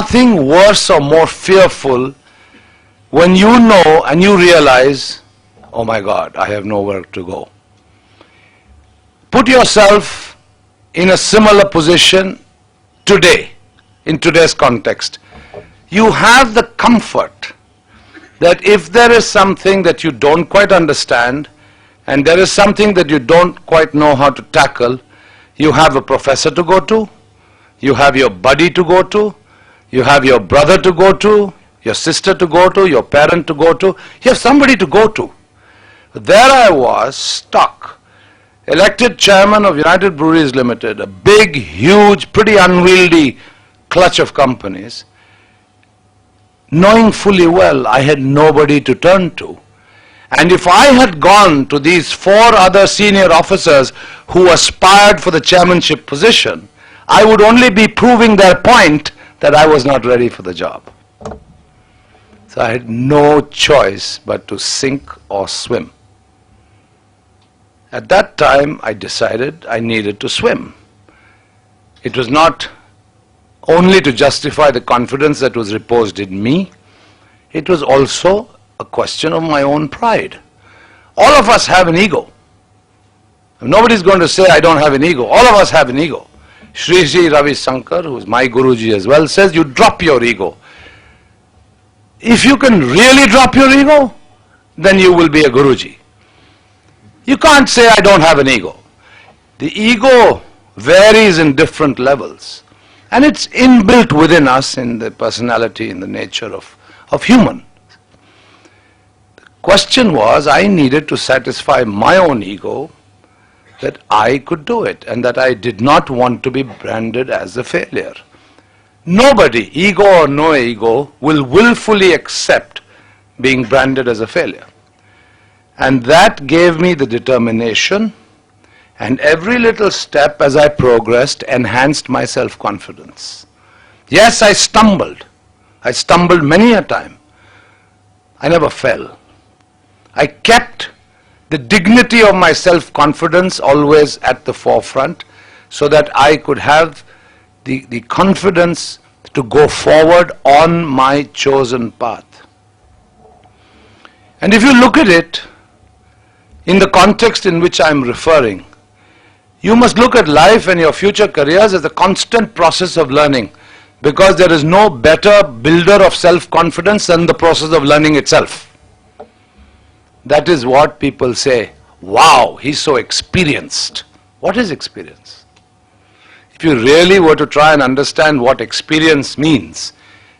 nothing worse or more fearful when you know and you realize, oh my God, I have nowhere to go. Put yourself in a similar position today, in today's context. You have the comfort that if there is something that you don't quite understand, and there is something that you don't quite know how to tackle, you have a professor to go to, you have your buddy to go to, you have your brother to go to, your sister to go to, your parent to go to, you have somebody to go to. There I was, stuck, elected chairman of United Breweries Limited, a big, huge, pretty unwieldy clutch of companies, knowing fully well I had nobody to turn to. And if I had gone to these 4 other senior officers who aspired for the chairmanship position, I would only be proving their point that I was not ready for the job. So I had no choice but to sink or swim. At that time, I decided I needed to swim. It was not only to justify the confidence that was reposed in me, it was also a question of my own pride. All of us have an ego. Nobody's going to say I don't have an ego. All of us have an ego. Sri Sri Ravi Shankar, who is my Guruji as well, says you drop your ego. If you can really drop your ego, then you will be a Guruji. You can't say I don't have an ego. The ego varies in different levels. And it's inbuilt within us in the personality, in the nature of human. The question was, I needed to satisfy my own ego that I could do it and that I did not want to be branded as a failure. Nobody, ego or no ego, will willfully accept being branded as a failure. And that gave me the determination, and every little step as I progressed enhanced my self-confidence. Yes, I stumbled. I stumbled many a time. I never fell. I kept the dignity of my self-confidence always at the forefront so that I could have the confidence to go forward on my chosen path. And if you look at it in the context in which I am referring, you must look at life and your future careers as a constant process of learning, because there is no better builder of self-confidence than the process of learning itself. That is what people say, wow, he's so experienced. What is experience? If you really were to try and understand what experience means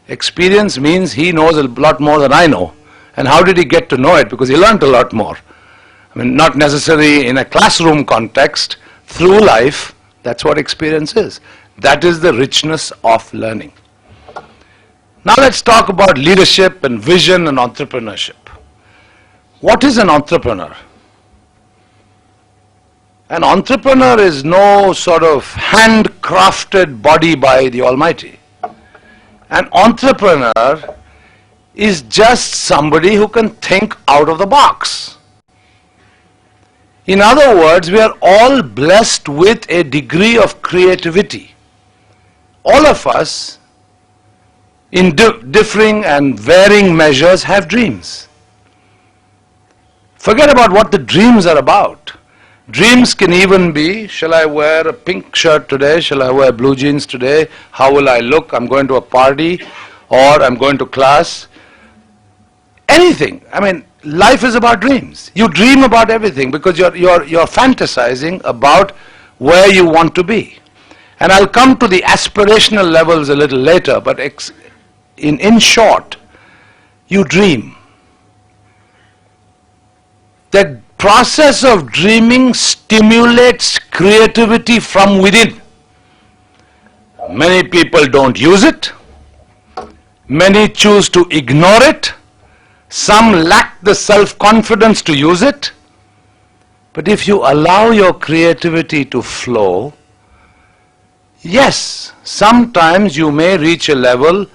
he knows a lot more than I know. And how did he get to know it? Because he learned a lot more. I mean, not necessarily in a classroom context, through life, that's what experience is. That is the richness of learning. Now let's talk about leadership and vision and entrepreneurship. What is an entrepreneur? An entrepreneur is no sort of handcrafted body by the Almighty. An entrepreneur is just somebody who can think out of the box. In other words, we are all blessed with a degree of creativity. All of us, in differing and varying measures, have dreams. Forget about what the dreams are about. Dreams can even be, shall I wear a pink shirt today? Shall I wear blue jeans today? How will I look? I'm going to a party, or I'm going to class. Anything. I mean, life is about dreams. You dream about everything because you're fantasizing about where you want to be. And I'll come to the aspirational levels a little later, but in short, you dream. That process of dreaming stimulates creativity from within. Many people don't use it. Many choose to ignore it. Some lack the self-confidence to use it. But if you allow your creativity to flow, yes, sometimes you may reach a level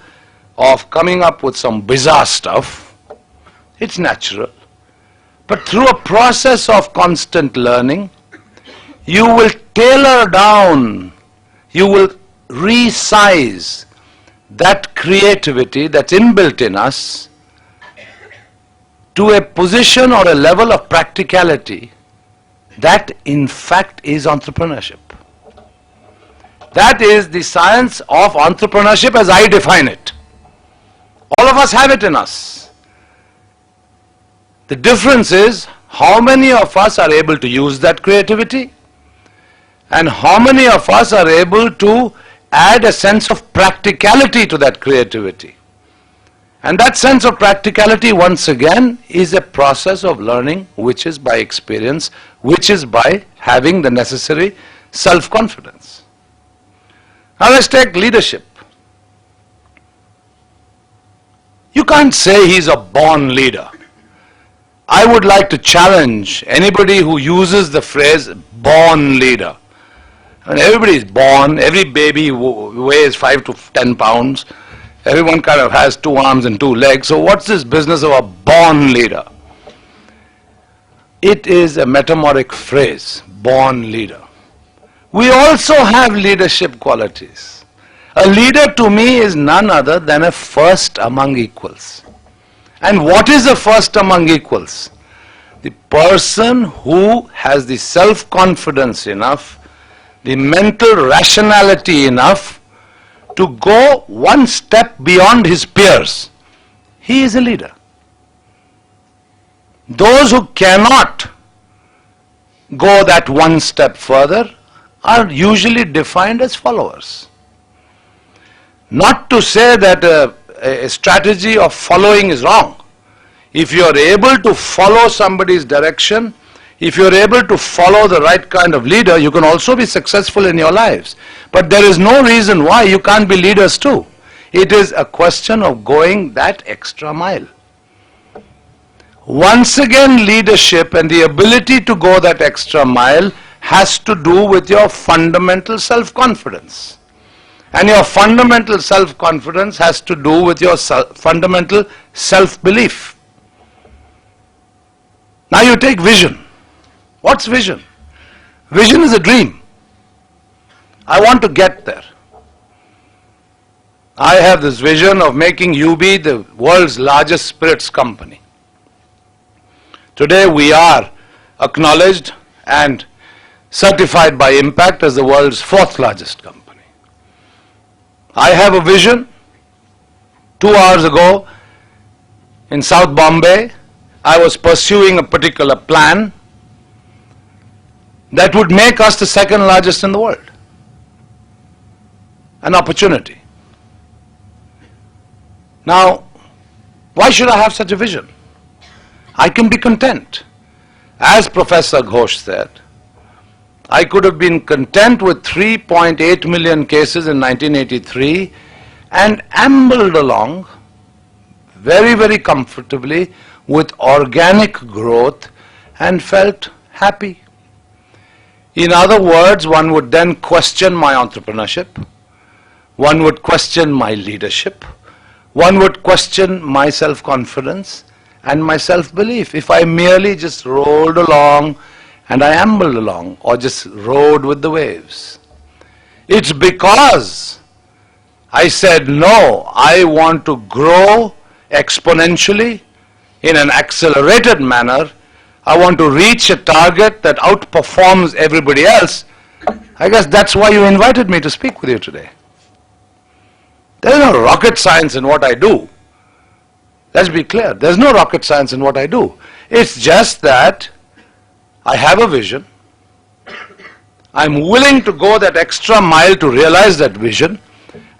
of coming up with some bizarre stuff. It's natural. But through a process of constant learning, you will tailor down, you will resize that creativity that's inbuilt in us to a position or a level of practicality that in fact is entrepreneurship. That is the science of entrepreneurship as I define it. All of us have it in us. The difference is how many of us are able to use that creativity and how many of us are able to add a sense of practicality to that creativity. And that sense of practicality, once again, is a process of learning, which is by experience, which is by having the necessary self-confidence. Now let's take leadership. You can't say he's a born leader. I would like to challenge anybody who uses the phrase born leader. And everybody is born, every baby weighs 5 to 10 pounds. Everyone kind of has 2 arms and 2 legs. So what's this business of a born leader? It is a metamoric phrase, born leader. We also have leadership qualities. A leader to me is none other than a first among equals. And what is a first among equals? The person who has the self-confidence enough, the mental rationality enough to go one step beyond his peers. He is a leader. Those who cannot go that one step further are usually defined as followers. Not to say that a strategy of following is wrong. If you are able to follow somebody's direction, if you are able to follow the right kind of leader, you can also be successful in your lives. But there is no reason why you can't be leaders too. It is a question of going that extra mile. Once again, leadership and the ability to go that extra mile has to do with your fundamental self-confidence. And your fundamental self-confidence has to do with your fundamental self-belief. Now you take vision. What's vision? Vision is a dream. I want to get there. I have this vision of making UB the world's largest spirits company. Today we are acknowledged and certified by Impact as the world's 4th largest company. I have a vision. 2 hours ago in South Bombay, I was pursuing a particular plan that would make us the 2nd largest in the world. An opportunity. Now, why should I have such a vision? I can be content. As Professor Ghosh said, I could have been content with 3.8 million cases in 1983 and ambled along very, very comfortably with organic growth and felt happy. In other words, one would then question my entrepreneurship, one would question my leadership, one would question my self-confidence and my self-belief if I merely just rolled along and I ambled along or just rode with the waves. It's because I said, no, I want to grow exponentially in an accelerated manner. I want to reach a target that outperforms everybody else. I guess that's why you invited me to speak with you today. There is no rocket science in what I do. Let's be clear. There's no rocket science in what I do. It's just that I have a vision. I'm willing to go that extra mile to realize that vision,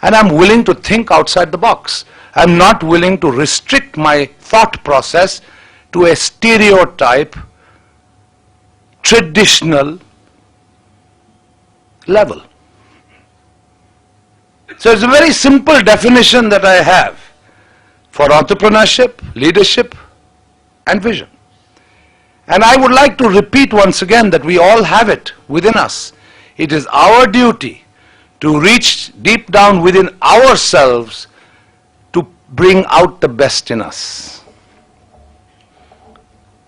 and I'm willing to think outside the box. I'm not willing to restrict my thought process to a stereotype, traditional level. So it's a very simple definition that I have for entrepreneurship, leadership, and vision. And I would like to repeat once again that we all have it within us. It is our duty to reach deep down within ourselves to bring out the best in us.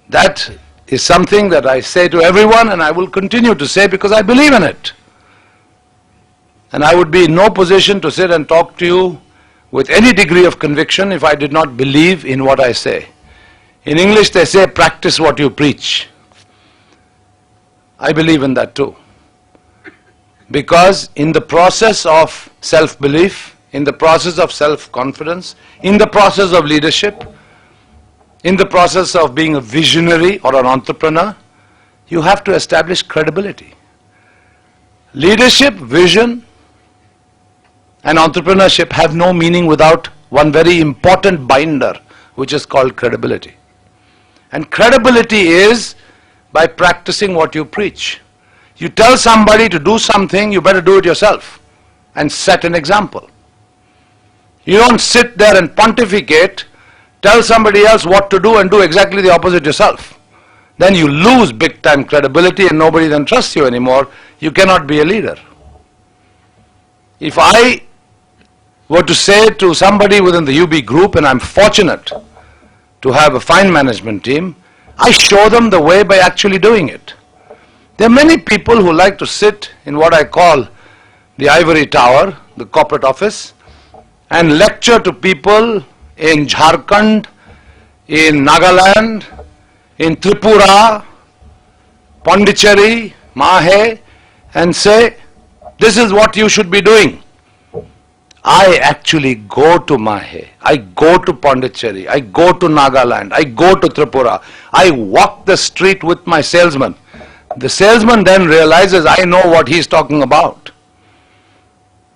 That is something that I say to everyone, and I will continue to say because I believe in it. And I would be in no position to sit and talk to you with any degree of conviction if I did not believe in what I say. In English they say, practice what you preach. I believe in that too. Because in the process of self-belief, in the process of self-confidence, in the process of leadership, in the process of being a visionary or an entrepreneur, you have to establish credibility. Leadership, vision, and entrepreneurship have no meaning without one very important binder, which is called credibility. And credibility is by practicing what you preach. You tell somebody to do something, you better do it yourself and set an example. You don't sit there and pontificate, tell somebody else what to do and do exactly the opposite yourself. Then you lose big time credibility and nobody then trusts you anymore. You cannot be a leader. If I were to say to somebody within the UB group, and I'm fortunate to have a fine management team, I show them the way by actually doing it. There are many people who like to sit in what I call the ivory tower, the corporate office, and lecture to people in Jharkhand, in Nagaland, in Tripura, Pondicherry, Mahe, and say, this is what you should be doing. I actually go to Mahe, I go to Pondicherry, I go to Nagaland, I go to Tripura, I walk the street with my salesman. The salesman then realizes I know what he's talking about.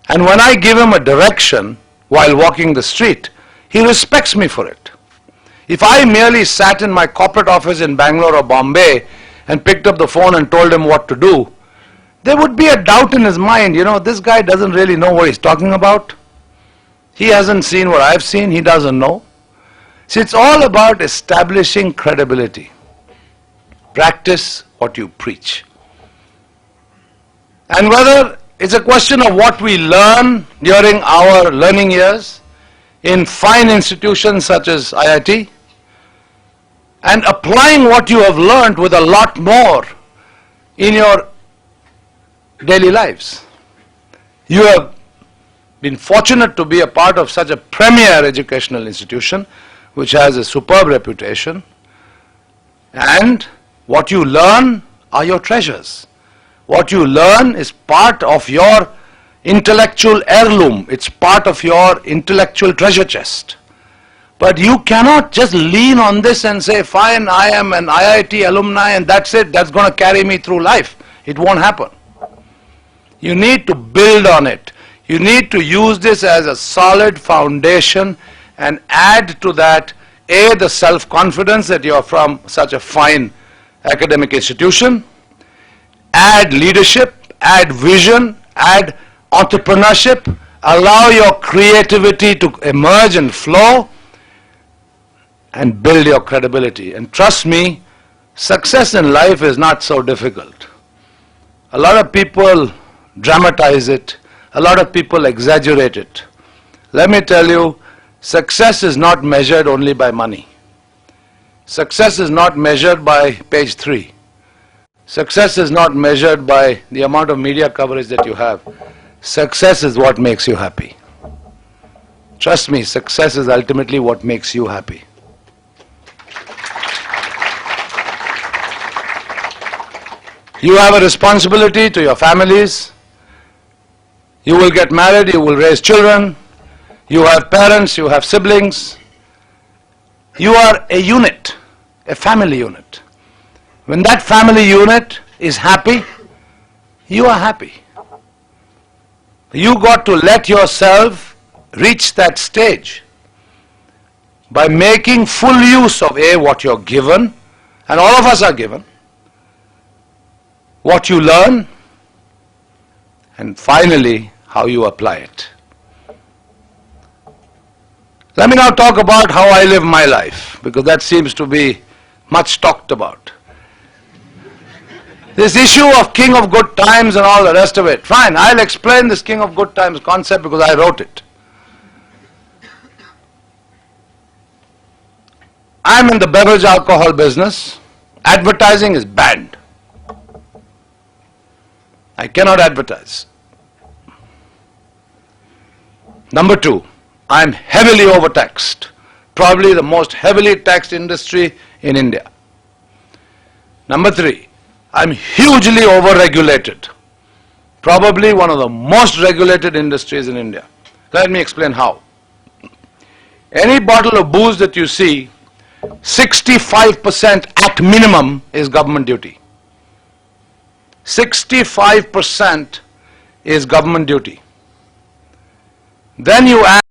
And when I give him a direction while walking the street, he respects me for it. If I merely sat in my corporate office in Bangalore or Bombay and picked up the phone and told him what to do, there would be a doubt in his mind, this guy doesn't really know what he's talking about. He hasn't seen what I've seen, he doesn't know. See, it's all about establishing credibility. Practice what you preach. And whether it's a question of what we learn during our learning years in fine institutions such as IIT, and applying what you have learned with a lot more in your daily lives. You have been fortunate to be a part of such a premier educational institution which has a superb reputation, and what you learn are your treasures. What you learn is part of your intellectual heirloom. It's part of your intellectual treasure chest. But you cannot just lean on this and say, fine, I am an IIT alumni and that's it, that's going to carry me through life. It won't happen. You need to build on it. You need to use this as a solid foundation and add to that, A, the self-confidence that you're from such a fine academic institution, add leadership, add vision, add entrepreneurship, allow your creativity to emerge and flow, and build your credibility. And trust me, success in life is not so difficult. A lot of people dramatize it, a lot of people exaggerate it. Let me tell you, success is not measured only by money. Success is not measured by page 3. Success is not measured by the amount of media coverage that you have. Success is what makes you happy. Trust me, success is ultimately what makes you happy. You have a responsibility to your families. You will get married, you will raise children. You have parents, you have siblings. You are a unit, a family unit. When that family unit is happy, you are happy. You got to let yourself reach that stage by making full use of A, what you're given, and all of us are given, what you learn, and finally, how you apply it. Let me now talk about how I live my life, because that seems to be much talked about. This issue of king of good times and all the rest of it, fine, I'll explain this king of good times concept because I wrote it. I'm in the beverage alcohol business. Advertising is banned. I cannot advertise. Number 2, I'm heavily overtaxed, probably the most heavily taxed industry in India. Number three, I'm hugely overregulated, probably one of the most regulated industries in India. Let me explain how. Any bottle of booze that you see, 65% at minimum is government duty. 65% is government duty. Then you add